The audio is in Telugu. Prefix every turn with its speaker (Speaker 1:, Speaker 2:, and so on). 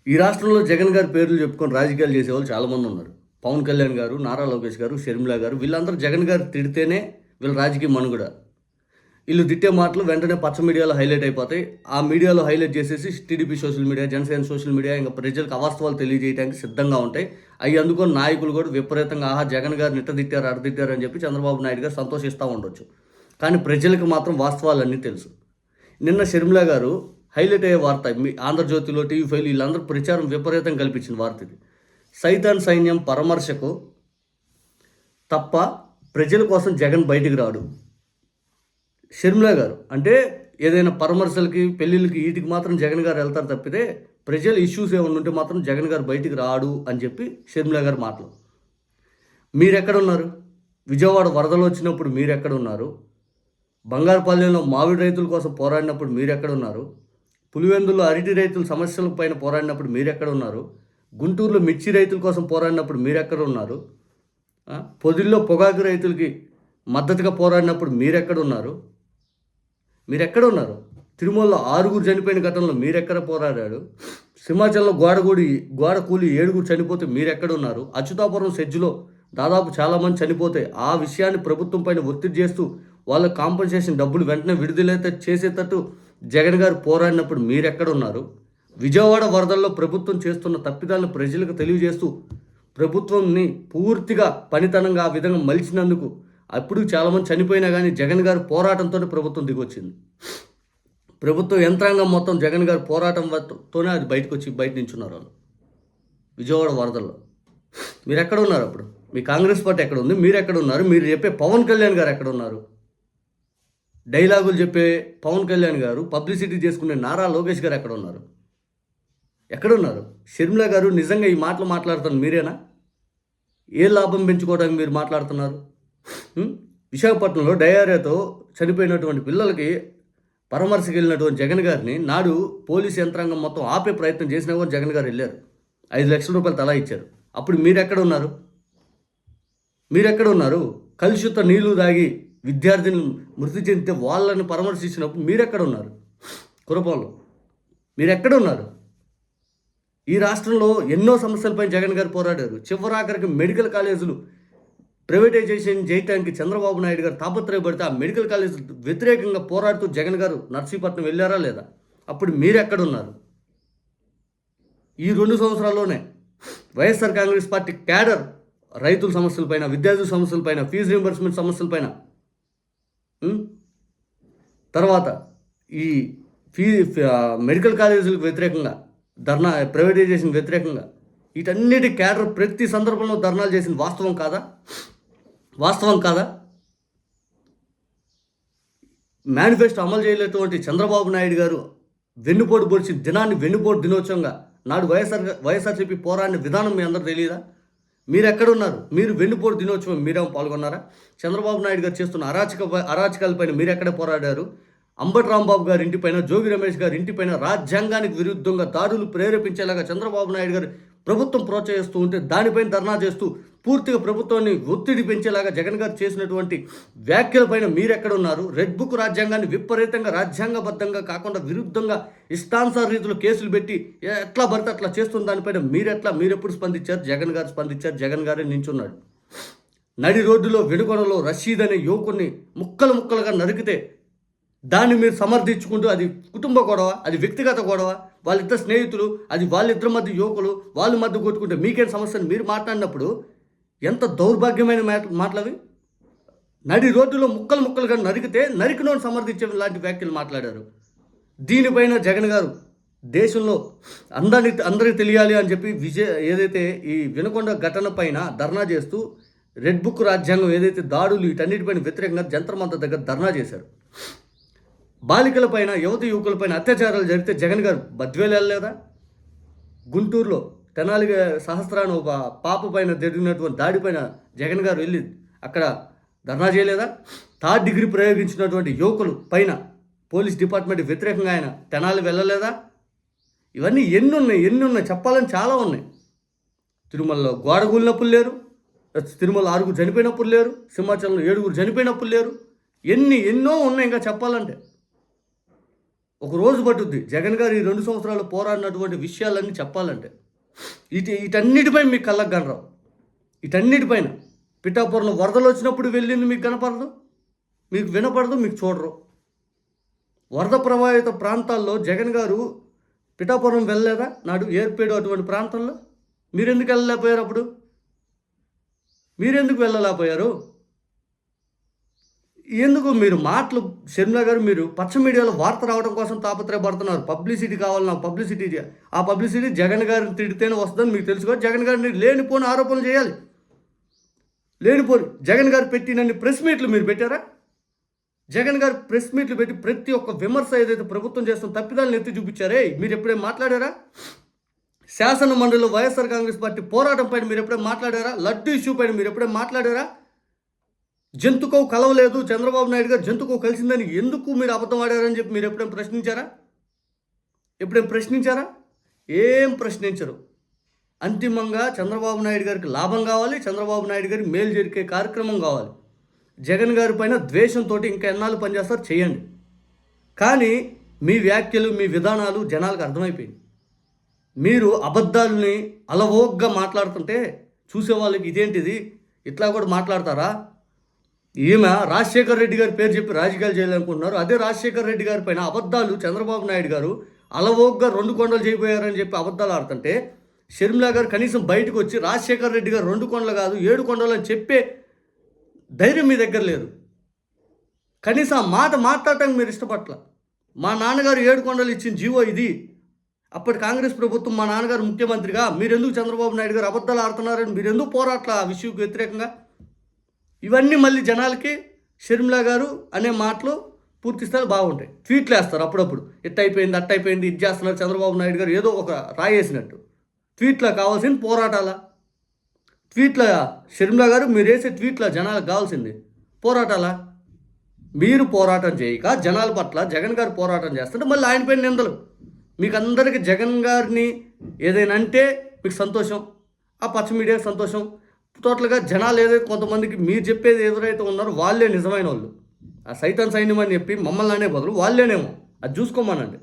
Speaker 1: ఈ రాష్ట్రంలో జగన్ గారి పేర్లు చెప్పుకొని రాజకీయాలు చేసేవాళ్ళు చాలామంది ఉన్నారు. పవన్ కళ్యాణ్ గారు, నారా లోకేష్ గారు, షర్మిల గారు వీళ్ళందరూ జగన్ గారు తిడితేనే వీళ్ళ రాజకీయ మనుగడ. వీళ్ళు తిట్టే మాటలు వెంటనే పచ్చ మీడియాలో హైలైట్ అయిపోతాయి. ఆ మీడియాలో హైలైట్ చేసేసి TDP social media, Janasena social media ఇంకా ప్రజలకు అవాస్తవాలు తెలియజేయడానికి సిద్ధంగా ఉంటాయి. అవి అందుకొని నాయకులు కూడా విపరీతంగా జగన్ గారిని ఇట్ట తిట్టారు, అడ తిట్టారు అని చెప్పి చంద్రబాబు నాయుడు గారు సంతోషిస్తూ ఉండొచ్చు. కానీ ప్రజలకు మాత్రం వాస్తవాలన్నీ తెలుసు. నిన్న షర్మిల గారు హైలైట్ అయ్యే వార్త, మీ ఆంధ్రజ్యోతిలో, టీవీ5 వీళ్ళందరూ ప్రచారం విపరీతం కల్పించిన వార్త ఇది. సైతాన్ సైన్యం పరామర్శకు తప్ప ప్రజల కోసం జగన్ బయటికి రాడు. షర్మిల గారు అంటే ఏదైనా పరామర్శలకి, పెళ్ళిళ్ళకి వీటికి మాత్రం జగన్ గారు వెళ్తారు తప్పితే ప్రజల ఇష్యూస్ ఏమైనా ఉంటే మాత్రం జగన్ గారు బయటికి రాడు అని చెప్పి షర్మిల గారు మాటలు. మీరెక్కడున్నారు? విజయవాడ వరదలు వచ్చినప్పుడు మీరెక్కడున్నారు? బంగారుపల్లెంలో మామిడి రైతుల కోసం పోరాడినప్పుడు మీరెక్కడున్నారు? పులివెందుల్లో అరటి రైతుల సమస్యల పైన పోరాడినప్పుడు మీరెక్కడున్నారు? గుంటూరులో మిర్చి రైతుల కోసం పోరాడినప్పుడు మీరెక్కడ ఉన్నారు? పొదిల్లో పొగాకు రైతులకి మద్దతుగా పోరాడినప్పుడు మీరెక్కడున్నారు? తిరుమలలో 6 చనిపోయిన ఘటనలో మీరెక్కడ పోరాడాడు? సింహాచలంలో గోడ కూలి 7 చనిపోతే మీరెక్కడున్నారు? అచ్యుతాపురం సెజ్జులో దాదాపు చాలామంది చనిపోతే ఆ విషయాన్ని ప్రభుత్వం పైన ఒత్తిడి చేస్తూ వాళ్ళ కాంపన్సేషన్ డబ్బులు వెంటనే విడుదలైతే చేసేటట్టు జగన్ గారు పోరాడినప్పుడు మీరెక్కడున్నారు? విజయవాడ వరదల్లో ప్రభుత్వం చేస్తున్న తప్పిదాలను ప్రజలకు తెలియజేస్తూ ప్రభుత్వంని పూర్తిగా పనితనంగా ఆ విధంగా మలిచినందుకు అప్పుడు చాలామంది చనిపోయినా కానీ జగన్ గారు పోరాటంతో ప్రభుత్వం దిగొచ్చింది. ప్రభుత్వ యంత్రాంగం మొత్తం జగన్ గారు పోరాటంతోనే అది బయట నించున్నారు వాళ్ళు. విజయవాడ వరదల్లో మీరు ఎక్కడ ఉన్నారు? అప్పుడు మీ కాంగ్రెస్ పార్టీ ఎక్కడ ఉంది? మీరు ఎక్కడ ఉన్నారు? మీరు చెప్పే పవన్ కళ్యాణ్ గారు ఎక్కడ ఉన్నారు? డైలాగులు చెప్పే పవన్ కళ్యాణ్ గారు, పబ్లిసిటీ చేసుకునే నారా లోకేష్ గారు ఎక్కడున్నారు? షర్మిల గారు నిజంగా ఈ మాటలు మాట్లాడుతున్నారు మీరేనా? ఏ లాభం పెంచుకోవడానికి మీరు మాట్లాడుతున్నారు? విశాఖపట్నంలో డయేరియాతో చనిపోయినటువంటి పిల్లలకి పరామర్శకు వెళ్ళినటువంటి జగన్ గారిని నాడు పోలీసు యంత్రాంగం మొత్తం ఆపే ప్రయత్నం చేసినా కూడా జగన్ గారు వెళ్ళారు. 5 లక్షల రూపాయలు తలా ఇచ్చారు. అప్పుడు మీరెక్కడున్నారు? కలుషిత నీళ్లు తాగి విద్యార్థిని మృతి చెందితే వాళ్ళని పరామర్శించినప్పుడు మీరెక్కడున్నారు? కురపంలో మీరెక్కడున్నారు? ఈ రాష్ట్రంలో ఎన్నో సమస్యలపై జగన్ గారు పోరాడారు. చివరాఖరికి మెడికల్ కాలేజీలు ప్రైవేటైజేషన్ చేయడానికి చంద్రబాబు నాయుడు గారు తాపత్రయపడితే ఆ మెడికల్ కాలేజీలు వ్యతిరేకంగా పోరాడుతూ జగన్ గారు నర్సీపట్నం వెళ్ళారా లేదా? అప్పుడు మీరెక్కడున్నారు? ఈ 2 సంవత్సరాల్లోనే వైఎస్ఆర్ కాంగ్రెస్ పార్టీ క్యాడర్ రైతుల సమస్యలపైన, విద్యార్థుల సమస్యలపైన, ఫీజు రీంబర్స్మెంట్ సమస్యలపైన, తర్వాత ఈ మెడికల్ కాలేజీలకు వ్యతిరేకంగా ధర్నా, ప్రైవేటైజేషన్ వ్యతిరేకంగా వీటన్నిటి క్యాడర్ ప్రతి సందర్భంలో ధర్నాలు చేసిన వాస్తవం కాదా? మేనిఫెస్టో అమలు చేయలేటువంటి చంద్రబాబు నాయుడు గారు వెన్నుపోటు పొడిచి దినాన్ని వెన్నుపోటు దినోత్సవంగా నాడు వైఎస్ఆర్సీపీ పోరాడిన విధానం మీ అందరూ తెలియదా? మీరు ఎక్కడున్నారు? మీరు వెన్నుపోటు దినోత్సవం మీరేమో పాల్గొన్నారా? చంద్రబాబు నాయుడు గారు చేస్తున్న అరాచకాలపైన మీరు ఎక్కడ పోరాడారు? అంబటి రాంబాబు గారి ఇంటిపైన, జోగి రమేష్ గారి ఇంటిపైన రాజ్యాంగానికి విరుద్ధంగా దాడులు ప్రేరేపించేలాగా చంద్రబాబు నాయుడు గారు ప్రభుత్వం ప్రోత్సహిస్తూ ఉంటే దానిపైన ధర్నా చేస్తూ పూర్తిగా ప్రభుత్వాన్ని ఒత్తిడి పెంచేలాగా జగన్ గారు చేసినటువంటి వ్యాఖ్యలపైన మీరెక్కడున్నారు? రెడ్ బుక్ రాజ్యాంగాన్ని విపరీతంగా రాజ్యాంగబద్ధంగా కాకుండా విరుద్ధంగా ఇష్టానుసార రీతిలో కేసులు పెట్టి ఎట్లా పడితే అట్లా చేస్తున్న దానిపైన మీరెప్పుడు స్పందించారు? జగన్ గారు స్పందించారు. జగన్ గారే నించున్నాడు. నడి రోడ్డులో వెనుకొనలో రషీద్ అనే యువకుడిని ముక్కలుగా నరికితే దాన్ని మీరు సమర్థించుకుంటూ అది కుటుంబ గొడవ, అది వ్యక్తిగత గొడవ, వాళ్ళిద్దరు స్నేహితులు, అది వాళ్ళిద్దరి మధ్య యువకులు, వాళ్ళ మధ్య కొట్టుకుంటే మీకేం సమస్యను మీరు మాట్లాడినప్పుడు ఎంత దౌర్భాగ్యమైన మాటలవి. నడి రోడ్డులో ముక్కలుగా నరికితే నరికినోని సమర్థించే లాంటి వ్యాఖ్యలు మాట్లాడారు. దీనిపైన జగన్ గారు దేశంలో అందరికి తెలియాలి అని చెప్పి ఏదైతే ఈ వినకొండ ఘటన పైన ధర్నా చేస్తూ రెడ్ బుక్ రాజ్యాంగం ఏదైతే దాడులు వీటన్నిటిపైన వ్యతిరేకంగా జంతర్ మంతర్ దగ్గర ధర్నా చేశారు. బాలికలపైన, యువకులపైన అత్యాచారాలు జరిగితే జగన్ గారు బద్వేలు వెళ్ళలేదా? గుంటూరులో తెనాలి సహస్రాన్ని ఒక పాప పైన జరిగినటువంటి దాడిపైన జగన్ గారు వెళ్ళి అక్కడ ధర్నా చేయలేదా? 3rd డిగ్రీ ప్రయోగించినటువంటి యువకులు పైన పోలీస్ డిపార్ట్మెంట్ వ్యతిరేకంగా ఆయన తెనాలి వెళ్ళలేదా? ఇవన్నీ ఎన్ని ఉన్నాయి చెప్పాలని చాలా ఉన్నాయి. తిరుమలలో గోడ కూలినప్పుడు లేరు, తిరుమల 6 చనిపోయినప్పుడు లేరు, సింహాచలంలో 7 చనిపోయినప్పుడు లేరు, ఎన్నో ఉన్నాయి ఇంకా చెప్పాలంటే. ఒక రోజు పట్టుద్ది జగన్ గారు ఈ 2 సంవత్సరాలు పోరాడినటువంటి విషయాలన్నీ చెప్పాలంటే. వీటన్నిటిపై మీకు కళ్ళకు కనరావు. వీటన్నిటిపైన పిఠాపురంలో వరదలు వచ్చినప్పుడు వెళ్ళింది మీకు కనపడదు, మీకు వినపడదు, మీకు చూడరు. వరద ప్రభావిత ప్రాంతాల్లో జగన్ గారు పిఠాపురం వెళ్ళలేదా నాడు? ఏర్పేడు అటువంటి ప్రాంతంలో మీరెందుకు వెళ్ళలేకపోయారు? అప్పుడు మీరెందుకు వెళ్ళలేకపోయారు? ఎందుకు మీరు మాటలు షర్మిల గారు మీరు పచ్చ మీడియాలో వార్త రావడం కోసం తాపత్రయపడుతున్నారు. పబ్లిసిటీ కావాలి నాకు, పబ్లిసిటీ. ఆ పబ్లిసిటీ జగన్ గారిని తిడితేనే వస్తుందని మీకు తెలుసు కదా. జగన్ గారిని లేనిపోని ఆరోపణలు చేయాలి. లేనిపోని జగన్ గారు పెట్టినన్ని ప్రెస్ మీట్లు మీరు పెట్టారా? జగన్ గారు ప్రెస్ మీట్లు పెట్టి ప్రతి ఒక్క విమర్శ ఏదైతే ప్రభుత్వం చేస్తున్న తప్పిదాలను ఎత్తి చూపించారే మీరు ఎప్పుడైనా మాట్లాడారా? శాసన మండలిలో వైఎస్ఆర్ కాంగ్రెస్ పార్టీ పోరాటం పైన మీరు ఎప్పుడైనా మాట్లాడారా? లడ్డు ఇష్యూ పైన మీరు ఎప్పుడైనా మాట్లాడారా? జంతుకో కలవలేదు, చంద్రబాబు నాయుడు గారు జంతుకో కలిసిందని ఎందుకు మీరు అబద్ధం ఆడారని చెప్పి మీరు ఎప్పుడైనా ప్రశ్నించారా? ఏం ప్రశ్నించరు. అంతిమంగా చంద్రబాబు నాయుడు గారికి లాభం కావాలి, చంద్రబాబు నాయుడు గారికి మేలు జరిగే కార్యక్రమం కావాలి. జగన్ గారి పైన ద్వేషంతో ఇంకా ఎన్నాళ్ళు పనిచేస్తారు చేయండి. కానీ మీ వ్యాఖ్యలు, మీ విధానాలు జనాలకు అర్థమైపోయింది. మీరు అబద్ధాలని అలవోగ్గా మాట్లాడుతుంటే చూసేవాళ్ళకి ఇదేంటిది ఇట్లా కూడా మాట్లాడతారా? ఈమె రాజశేఖర్ రెడ్డి గారి పేరు చెప్పి రాజకీయాలు చేయాలనుకుంటున్నారు. అదే రాజశేఖర్ రెడ్డి గారి పైన అబద్ధాలు చంద్రబాబు నాయుడు గారు అలవోగ్గా 2 కొండలు చేయబోయారని చెప్పి అబద్ధాలు ఆడుతుంటే షర్మిల గారు కనీసం బయటకు వచ్చి రాజశేఖర్ రెడ్డి గారు 2 కొండలు కాదు 7 కొండలు అని చెప్పే ధైర్యం మీ దగ్గర లేదు. కనీసం ఆ మాట మాట్లాడటానికి మీరు ఇష్టపట్ల. మా నాన్నగారు 7 కొండలు ఇచ్చిన జీవో ఇది. అప్పటి కాంగ్రెస్ ప్రభుత్వం మా నాన్నగారు ముఖ్యమంత్రిగా మీరెందుకు చంద్రబాబు నాయుడు గారు అబద్ధాలు ఆడుతున్నారని మీరెందుకు పోరాట్ల ఆ విషయంకి వ్యతిరేకంగా? ఇవన్నీ మళ్ళీ జనాలకి షర్మిల గారు అనే మాటలు పూర్తి స్థాయిలో బాగుంటాయి. ట్వీట్లు వేస్తారు అప్పుడప్పుడు, ఇట్టయిపోయింది అట్టయిపోయింది ఇది చేస్తున్నారు చంద్రబాబు నాయుడు గారు ఏదో ఒక రాయేసినట్టు. ట్వీట్లో కావాల్సింది పోరాటాల? ట్వీట్ల షర్మిల గారు మీరు వేసే ట్వీట్ల జనాలకు కావాల్సింది పోరాటాలా? మీరు పోరాటం చేయక జనాల పట్ల జగన్ గారు పోరాటం చేస్తుంటే మళ్ళీ ఆయన పైన నిందలు. మీకు అందరికీ జగన్ గారిని ఏదైనా అంటే మీకు సంతోషం, ఆ పచ్చ మీడియాకి సంతోషం. టోటల్గా జనాలు ఏదైతే కొంతమందికి మీరు చెప్పేది ఎవరైతే ఉన్నారో వాళ్ళే నిజమైన వాళ్ళు. ఆ సైతం సైన్యం అని చెప్పి మమ్మల్ని అనే బదులు వాళ్ళేనేమో అది చూసుకోమనండి.